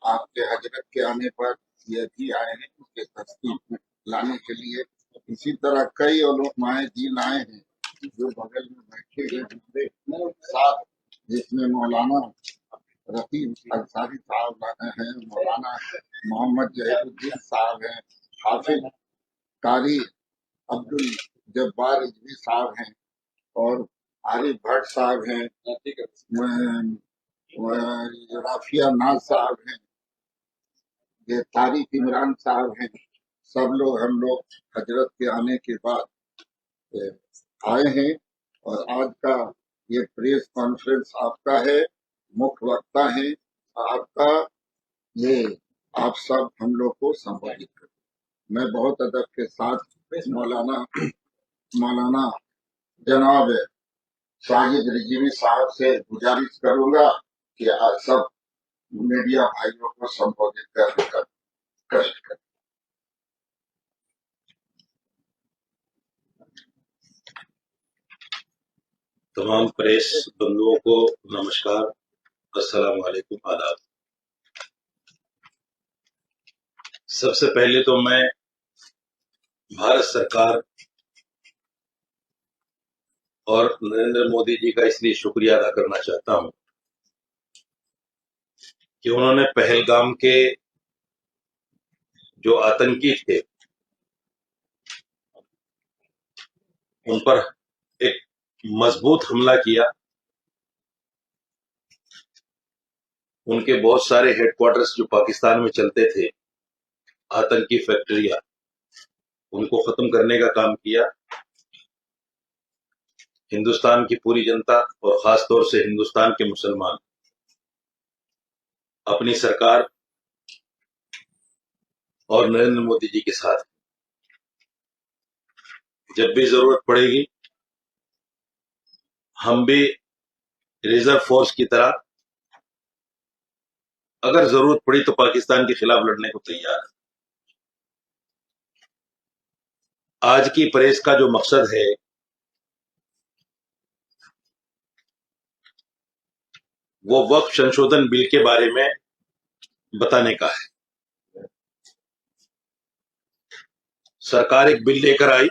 आपके हजरत के आने पर ये भी आए हैं उनके तस्दीक लाने के लिए। इसी तरह कई उलमाए दीन आए हैं जो बगल में बैठे हैं हमारे साथ, जिसमें मौलाना रफीक अंसारी साहब हैं, मौलाना मोहम्मद जहीरुद्दीन साहब हैं, हाफिज कारी अब्दुल जब्बार रिजवी साहब हैं और आरिफ भट्ट साहब हैं, राफिया नाज साहब हैं, ये तारिक इमरान साहब हैं। सब लोग हम लोग हजरत के आने के बाद आए हैं और आज का ये प्रेस कॉन्फ्रेंस आपका है, मुख्य वक्ता है आपका। ये आप सब हम लोग को संबोधित करें। मैं बहुत अदब के साथ मौलाना जनाब साजिद रिजवी साहब से गुजारिश करूंगा कि आज सब मीडिया भाइयों को संबोधित करने का कष्ट करें। तमाम प्रेस बंधुओं को नमस्कार, अस्सलाम वालेकुम, आदाब। सबसे पहले तो मैं भारत सरकार और नरेंद्र मोदी जी का इसलिए शुक्रिया अदा करना चाहता हूं कि उन्होंने पहलगाम के जो आतंकी थे उन पर एक मजबूत हमला किया। उनके बहुत सारे हेडक्वार्टर्स जो पाकिस्तान में चलते थे, आतंकी फैक्ट्रियां, उनको खत्म करने का काम किया। हिंदुस्तान की पूरी जनता और खास तौर से हिंदुस्तान के मुसलमान अपनी सरकार और नरेंद्र मोदी जी के साथ, जब भी जरूरत पड़ेगी हम भी रिजर्व फोर्स की तरह अगर जरूरत पड़ी तो पाकिस्तान के खिलाफ लड़ने को तैयार है। आज की प्रेस का जो मकसद है वो वक्फ संशोधन बिल के बारे में बताने का है। सरकार एक बिल लेकर आई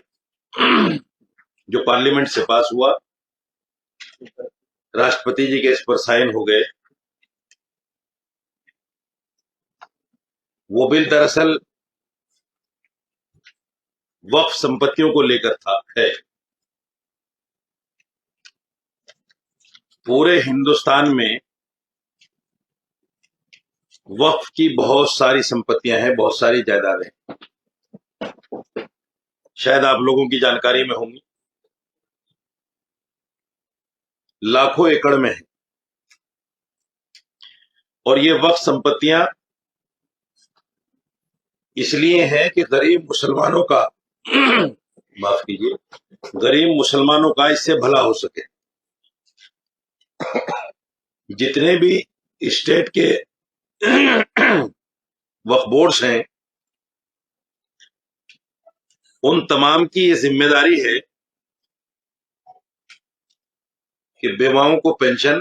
जो पार्लियामेंट से पास हुआ, राष्ट्रपति जी के इस पर साइन हो गए। वो बिल दरअसल वक्फ संपत्तियों को लेकर है। पूरे हिंदुस्तान में वक्फ की बहुत सारी संपत्तियां हैं, बहुत सारी जायदादें, शायद आप लोगों की जानकारी में होंगी, लाखों एकड़ में है। और ये वक्फ संपत्तियां इसलिए हैं कि गरीब मुसलमानों का माफ कीजिए, गरीब मुसलमानों का इससे भला हो सके। जितने भी स्टेट के वक्फ बोर्ड्स हैं, उन तमाम की ये जिम्मेदारी है कि बेवाओं को पेंशन,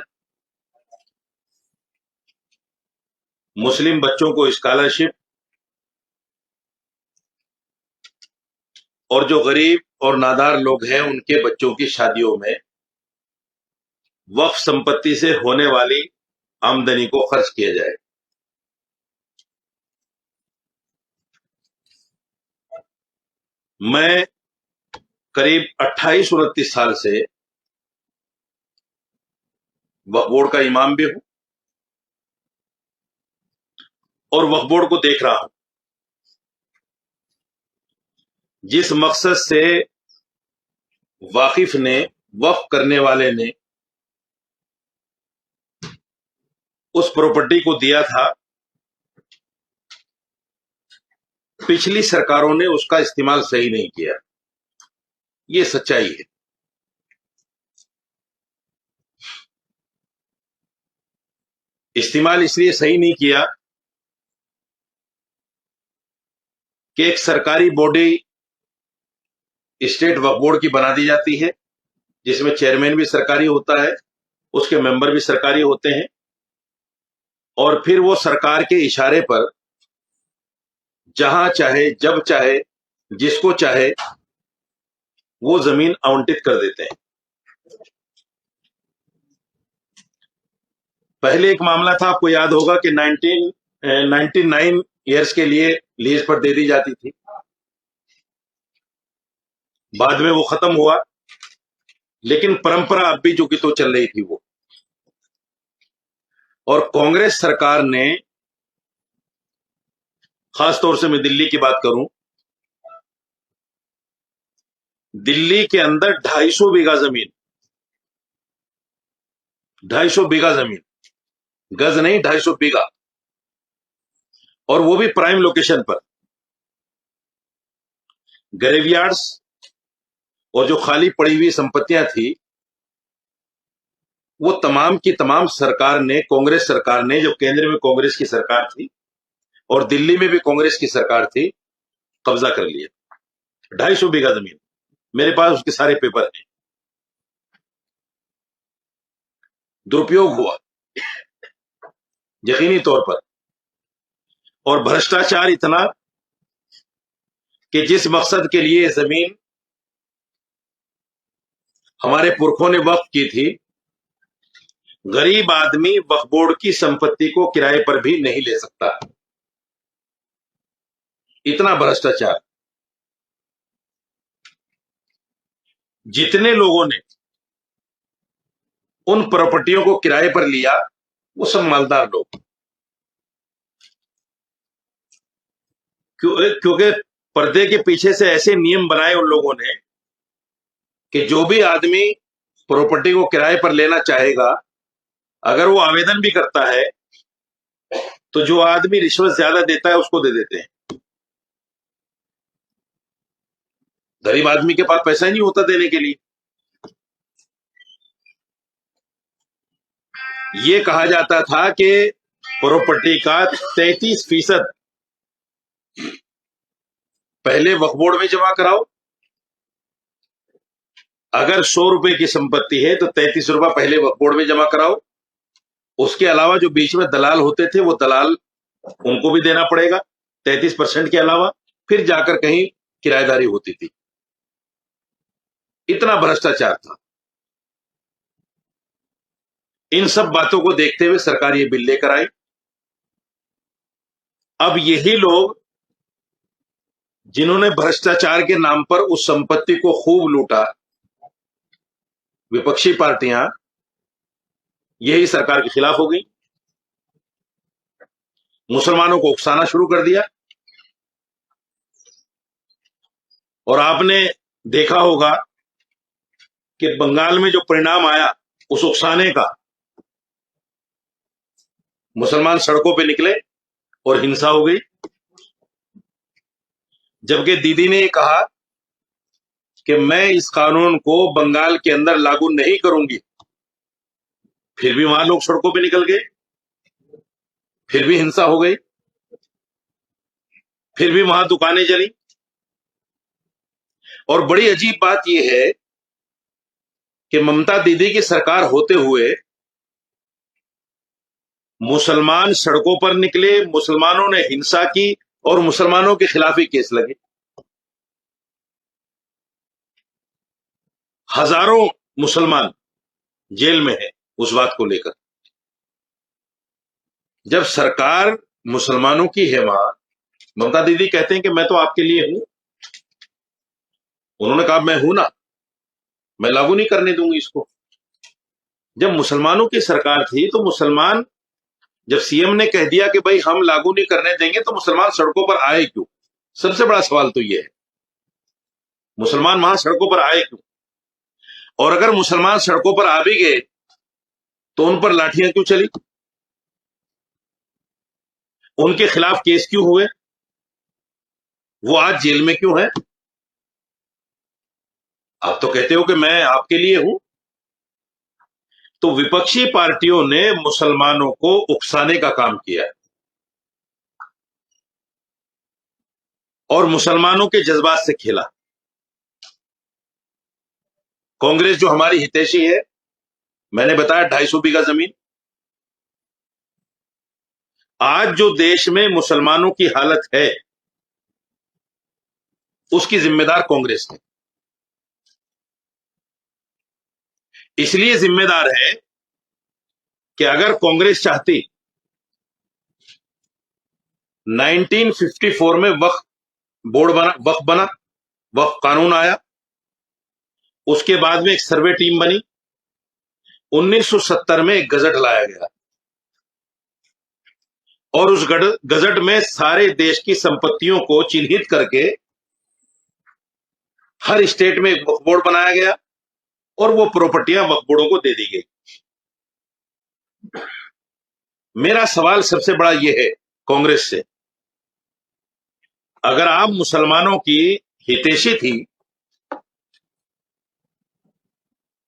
मुस्लिम बच्चों को स्कॉलरशिप और जो गरीब और नादार लोग हैं उनके बच्चों की शादियों में वक्फ संपत्ति से होने वाली आमदनी को खर्च किया जाए। मैं करीब 28-29 साल से वक्फ बोर्ड का इमाम भी हूं और वक्फ बोर्ड को देख रहा हूं। जिस मकसद से वाकिफ ने, वक्फ करने वाले ने उस प्रॉपर्टी को दिया था, पिछली सरकारों ने उसका इस्तेमाल सही नहीं किया। ये सच्चाई है। इस्तेमाल इसलिए सही नहीं किया कि एक सरकारी बॉडी स्टेट वक्फ बोर्ड की बना दी जाती है, जिसमें चेयरमैन भी सरकारी होता है, उसके मेंबर भी सरकारी होते हैं। और फिर वो सरकार के इशारे पर जहां चाहे जब चाहे जिसको चाहे वो जमीन आवंटित कर देते हैं। पहले एक मामला था, आपको याद होगा कि 99 ईयर्स के लिए लीज पर दे दी जाती थी, बाद में वो खत्म हुआ, लेकिन परंपरा अब भी जो कि तो चल रही थी वो। और कांग्रेस सरकार ने, खासतौर से मैं दिल्ली की बात करूं, दिल्ली के अंदर 250 बीघा जमीन, 250 बीघा जमीन, गज नहीं 250 बीघा, और वो भी प्राइम लोकेशन पर, ग्रेवयार्ड्स और जो खाली पड़ी हुई संपत्तियां थी वो तमाम की तमाम सरकार ने, कांग्रेस सरकार ने, जो केंद्र में कांग्रेस की सरकार थी और दिल्ली में भी कांग्रेस की सरकार थी, कब्जा कर लिया। 250 बीघा जमीन, मेरे पास उसके सारे पेपर हैं। दुरुपयोग हुआ यकीनी तौर पर, और भ्रष्टाचार इतना कि जिस मकसद के लिए जमीन हमारे पुरखों ने वक्फ की थी, गरीब आदमी वक्फ बोर्ड की संपत्ति को किराए पर भी नहीं ले सकता। इतना भ्रष्टाचार। जितने लोगों ने उन प्रॉपर्टियों को किराए पर लिया वो सब मालदार लोग, क्योंकि पर्दे के पीछे से ऐसे नियम बनाए उन लोगों ने कि जो भी आदमी प्रॉपर्टी को किराए पर लेना चाहेगा, अगर वो आवेदन भी करता है तो जो आदमी रिश्वत ज्यादा देता है उसको दे देते हैं। गरीब आदमी के पास पैसा ही नहीं होता देने के लिए। ये कहा जाता था कि प्रॉपर्टी का 33% पहले वक्फ बोर्ड में जमा कराओ। अगर 100 रुपए की संपत्ति है तो 33 रुपए पहले वक्फ बोर्ड में जमा कराओ। उसके अलावा जो बीच में दलाल होते थे वो दलाल, उनको भी देना पड़ेगा 33% के अलावा, फिर जाकर कहीं किराएदारी होती थी। इतना भ्रष्टाचार था। इन सब बातों को देखते हुए सरकार ये बिल लेकर आई। अब यही लोग जिन्होंने भ्रष्टाचार के नाम पर उस संपत्ति को खूब लूटा, विपक्षी पार्टियां, यही सरकार के खिलाफ हो गई, मुसलमानों को उकसाना शुरू कर दिया। और आपने देखा होगा कि बंगाल में जो परिणाम आया उस उकसाने का, मुसलमान सड़कों पे निकले और हिंसा हो गई। जबकि दीदी ने कहा कि मैं इस कानून को बंगाल के अंदर लागू नहीं करूंगी, फिर भी वहां लोग सड़कों पे निकल गए, फिर भी हिंसा हो गई, फिर भी वहां दुकानें जली। और बड़ी अजीब बात यह है कि ममता दीदी की सरकार होते हुए मुसलमान सड़कों पर निकले, मुसलमानों ने हिंसा की और मुसलमानों के खिलाफ ही केस लगे। हजारों मुसलमान जेल में हैं उस बात को लेकर। जब सरकार मुसलमानों की है वहां, ममता दीदी कहते हैं कि मैं तो आपके लिए हूं। उन्होंने कहा मैं हूं ना, मैं लागू नहीं करने दूंगी इसको। जब मुसलमानों की सरकार थी तो मुसलमान, जब सीएम ने कह दिया कि भाई हम लागू नहीं करने देंगे, तो मुसलमान सड़कों पर आए क्यों? सबसे बड़ा सवाल तो यह है, मुसलमान वहां सड़कों पर आए क्यों? और अगर मुसलमान सड़कों पर आ भी गए तो उन पर लाठियां क्यों चली? उनके खिलाफ केस क्यों हुए? वो आज जेल में क्यों है? आप तो कहते हो कि मैं आपके लिए हूं। तो विपक्षी पार्टियों ने मुसलमानों को उकसाने का काम किया और मुसलमानों के जज्बात से खेला। कांग्रेस जो हमारी हितैषी है, मैंने बताया 250 बीघा जमीन, आज जो देश में मुसलमानों की हालत है उसकी जिम्मेदार कांग्रेस है। इसलिए जिम्मेदार है कि अगर कांग्रेस चाहती, 1954 में वक्फ बोर्ड बना, वक्फ कानून आया, उसके बाद में एक सर्वे टीम बनी, 1970 में एक गजट लाया गया और उस गजट में सारे देश की संपत्तियों को चिन्हित करके हर स्टेट में एक वक्फ बोर्ड बनाया गया और वो प्रॉपर्टियां वक्फ बोर्डों को दे दी गई। मेरा सवाल सबसे बड़ा यह है कांग्रेस से, अगर आप मुसलमानों की हितैषी थी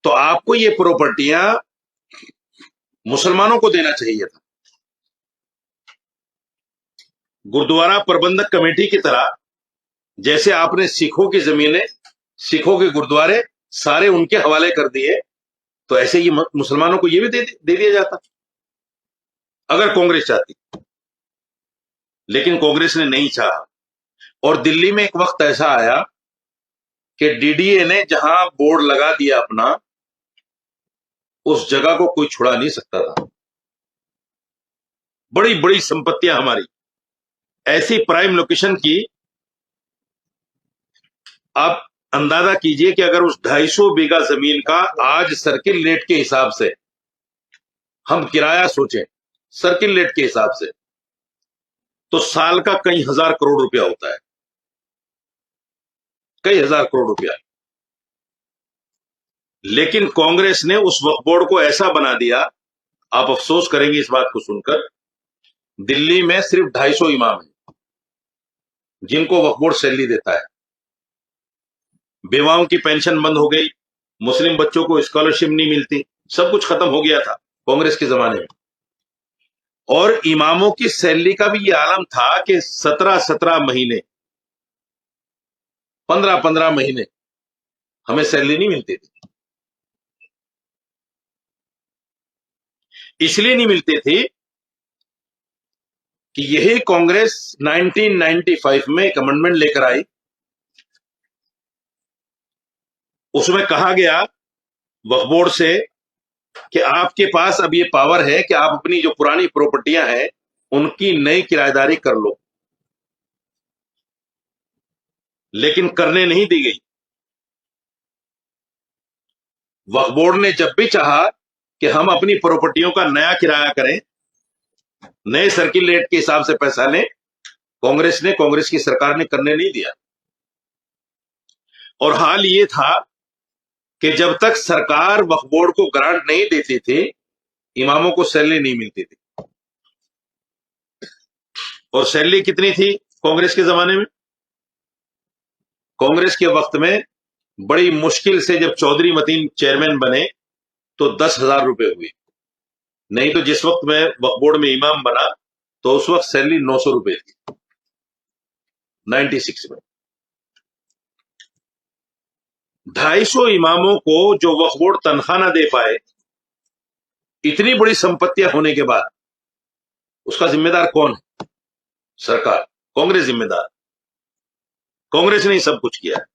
तो आपको ये प्रॉपर्टियां मुसलमानों को देना चाहिए था। गुरुद्वारा प्रबंधक कमेटी की तरह जैसे आपने सिखों की जमीनें, सिखों के गुरुद्वारे सारे उनके हवाले कर दिए, तो ऐसे ही मुसलमानों को ये भी दे दिया जाता अगर कांग्रेस चाहती। लेकिन कांग्रेस ने नहीं चाहा और दिल्ली में एक वक्त ऐसा आया कि डीडीए ने जहां बोर्ड लगा दिया अपना, उस जगह को कोई छुड़ा नहीं सकता था। बड़ी बड़ी संपत्तियां हमारी ऐसी प्राइम लोकेशन की, आप अंदाजा कीजिए कि अगर उस 250 बीघा जमीन का आज सर्किल रेट के हिसाब से हम किराया सोचें, सर्किल रेट के हिसाब से, तो साल का कई हजार करोड़ रुपया होता है, कई हजार करोड़ रुपया। लेकिन कांग्रेस ने उस वक्फ बोर्ड को ऐसा बना दिया, आप अफसोस करेंगे इस बात को सुनकर, दिल्ली में सिर्फ 250 इमाम हैं जिनको वक्फ बोर्ड सैलरी देता है। बेवाओं की पेंशन बंद हो गई, मुस्लिम बच्चों को स्कॉलरशिप नहीं मिलती, सब कुछ खत्म हो गया था कांग्रेस के जमाने में। और इमामों की सैलरी का भी यह आलम था कि 17-17 महीने, 15-15 महीने हमें सैलरी नहीं मिलती थी। इसलिए नहीं मिलती थी कि यही कांग्रेस 1995 में एक अमेंडमेंट लेकर आई। उसमें कहा गया वक्फ बोर्ड से कि आपके पास अब ये पावर है कि आप अपनी जो पुरानी प्रॉपर्टियां हैं उनकी नई किराएदारी कर लो, लेकिन करने नहीं दी गई। वक्फ बोर्ड ने जब भी चाहा कि हम अपनी प्रॉपर्टियों का नया किराया करें, नए सर्किल रेट के हिसाब से पैसा लें, कांग्रेस की सरकार ने करने नहीं दिया। और हाल ये था कि जब तक सरकार वक्फ बोर्ड को ग्रांट नहीं देती थी, इमामों को सैलरी नहीं मिलती थी। और सैलरी कितनी थी कांग्रेस के जमाने में? कांग्रेस के वक्त में बड़ी मुश्किल से जब चौधरी मतीन चेयरमैन बने तो 10,000 रुपए हुए, नहीं तो जिस वक्त मैं वक्फ बोर्ड में इमाम बना तो उस वक्त सैलरी 900 रुपए थी, 96 में। 250 इमामों को जो वक्फ बोर्ड तनख्वाह ना दे पाए, इतनी बड़ी संपत्तियां होने के बाद, उसका जिम्मेदार कौन है? सरकार, कांग्रेस जिम्मेदार। कांग्रेस ने सब कुछ किया है।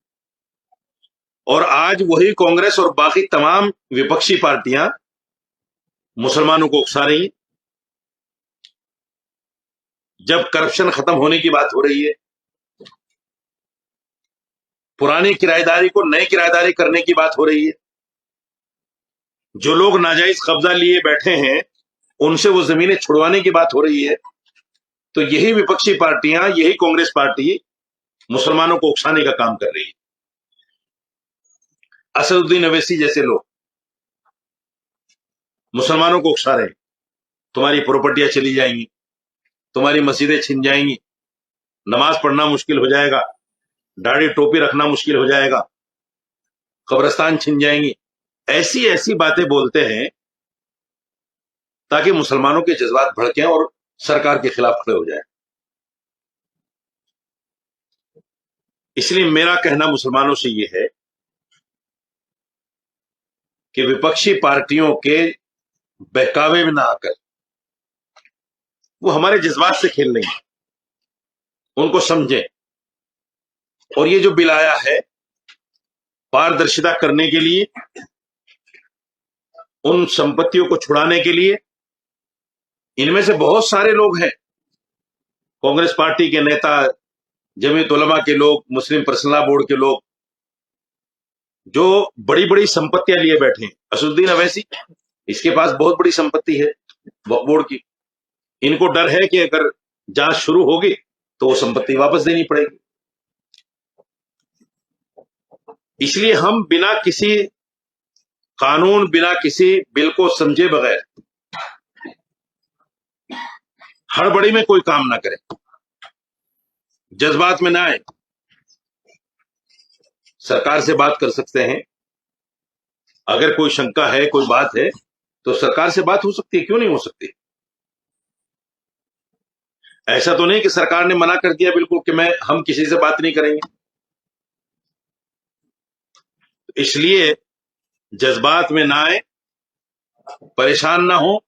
और आज वही कांग्रेस और बाकी तमाम विपक्षी पार्टियां मुसलमानों को उकसा रही हैं। जब करप्शन खत्म होने की बात हो रही है, पुरानी किराएदारी को नई किराएदारी करने की बात हो रही है, जो लोग नाजायज कब्जा लिए बैठे हैं उनसे वो जमीनें छुड़वाने की बात हो रही है, तो यही विपक्षी पार्टियां, यही कांग्रेस पार्टी मुसलमानों को उकसाने का काम कर रही है। असदुद्दीन अवैसी जैसे लोग मुसलमानों को उकसा रहे हैं, तुम्हारी प्रॉपर्टियां चली जाएंगी, तुम्हारी मस्जिदें छिन जाएंगी, नमाज पढ़ना मुश्किल हो जाएगा, दाढ़ी टोपी रखना मुश्किल हो जाएगा, कब्रिस्तान छिन जाएंगी। ऐसी ऐसी बातें बोलते हैं ताकि मुसलमानों के जज्बात भड़कें और सरकार के खिलाफ खड़े हो जाए। इसलिए मेरा कहना मुसलमानों से यह है कि विपक्षी पार्टियों के बहकावे में ना आकर वो हमारे जज्बात से खेल रही है, उनको समझें। और ये जो बिल आया है पारदर्शिता करने के लिए, उन संपत्तियों को छुड़ाने के लिए, इनमें से बहुत सारे लोग हैं, कांग्रेस पार्टी के नेता, जमीयत उलमा के लोग, मुस्लिम पर्सनल लॉ बोर्ड के लोग, जो बड़ी बड़ी संपत्तियां लिए बैठे हैं। असदुद्दीन अवैसी, इसके पास बहुत बड़ी संपत्ति है वक्फ बोर्ड की। इनको डर है कि अगर जांच शुरू होगी तो वो संपत्ति वापस देनी पड़ेगी। इसलिए हम बिना किसी कानून, बिना किसी बिल को समझे बगैर हड़बड़ी में कोई काम ना करें, जज्बात में ना आए। सरकार से बात कर सकते हैं, अगर कोई शंका है, कोई बात है तो सरकार से बात हो सकती है, क्यों नहीं हो सकती। ऐसा तो नहीं कि सरकार ने मना कर दिया बिल्कुल कि हम किसी से बात नहीं करेंगे। इसलिए जज्बात में ना आए, परेशान ना हो,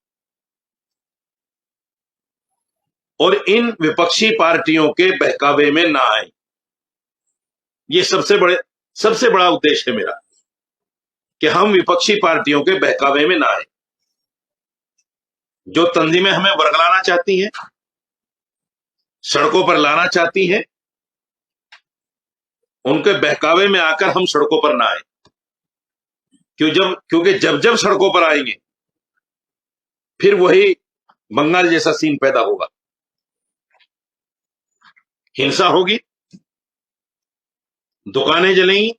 और इन विपक्षी पार्टियों के बहकावे में ना आए। ये सबसे बड़ा उद्देश्य है मेरा, कि हम विपक्षी पार्टियों के बहकावे में ना आए। जो तंजीमें हमें वर्गलाना चाहती हैं, सड़कों पर लाना चाहती हैं, उनके बहकावे में आकर हम सड़कों पर ना आए। क्योंकि जब जब सड़कों पर आएंगे फिर वही बंगाल जैसा सीन पैदा होगा, हिंसा होगी, दुकानें जलेंगी।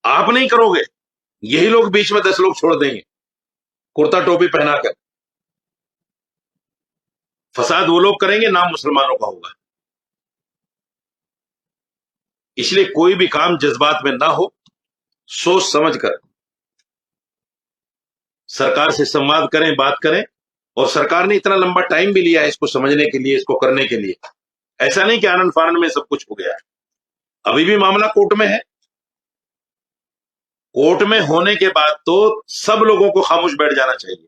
आप नहीं करोगे, यही लोग बीच में 10 लोग छोड़ देंगे कुर्ता टोपी पहनाकर। फसाद वो लोग करेंगे, नाम मुसलमानों का होगा। इसलिए कोई भी काम जज्बात में ना हो, सोच समझ कर सरकार से संवाद करें, बात करें। और सरकार ने इतना लंबा टाइम भी लिया है इसको समझने के लिए, इसको करने के लिए। ऐसा नहीं कि आनंद फानंद में सब कुछ हो गया है, अभी भी मामला कोर्ट में है। कोर्ट में होने के बाद तो सब लोगों को खामोश बैठ जाना चाहिए,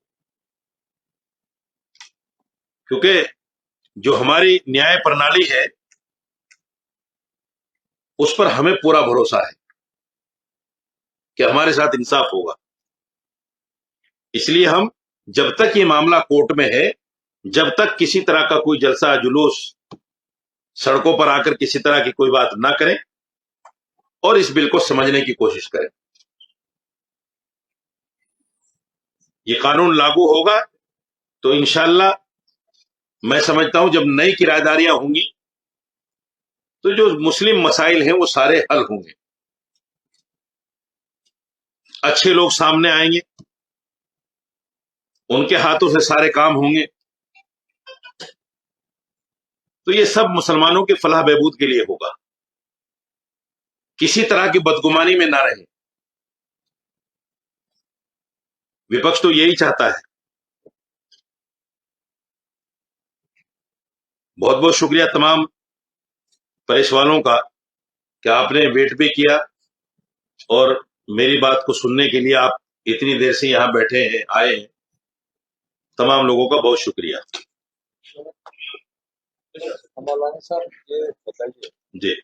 क्योंकि जो हमारी न्याय प्रणाली है उस पर हमें पूरा भरोसा है कि हमारे साथ इंसाफ होगा। इसलिए हम जब तक ये मामला कोर्ट में है, जब तक किसी तरह का कोई जलसा जुलूस, सड़कों पर आकर किसी तरह की कोई बात ना करें और इस बिल को समझने की कोशिश करें। ये कानून लागू होगा तो इंशाअल्लाह मैं समझता हूं जब नई किराएदारियां होंगी तो जो मुस्लिम मसाइल हैं वो सारे हल होंगे, अच्छे लोग सामने आएंगे, उनके हाथों से सारे काम होंगे। तो ये सब मुसलमानों के फलाह बहबूद के लिए होगा, किसी तरह की बदगुमानी में ना रहे। विपक्ष तो यही चाहता है। बहुत बहुत शुक्रिया तमाम प्रेस वालों का कि आपने वेट भी किया और मेरी बात को सुनने के लिए आप इतनी देर से यहां बैठे हैं, आए हैं। तमाम लोगों का बहुत शुक्रिया। मौलाना साहब, ये बताइए जी,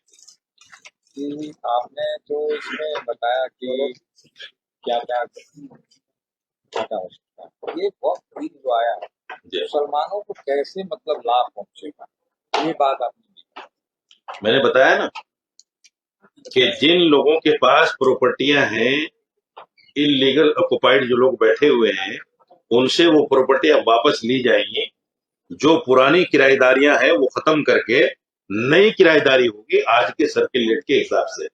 कि आपने जो इसमें बताया कि क्या क्या हो सकता है, ये बहुत बिल जो आया है जी। मुसलमानों को कैसे मतलब लाभ पहुंचेगा, ये बात आपने की। मैंने बताया ना कि जिन लोगों के पास प्रॉपर्टियां हैं, इलीगल ऑक्युपाइड जो लोग बैठे हुए हैं, उनसे वो प्रॉपर्टी अब वापस ली जाएंगी। जो पुरानी किराएदारियां हैं वो खत्म करके नई किराएदारी होगी आज के सर्किल रेट के हिसाब से।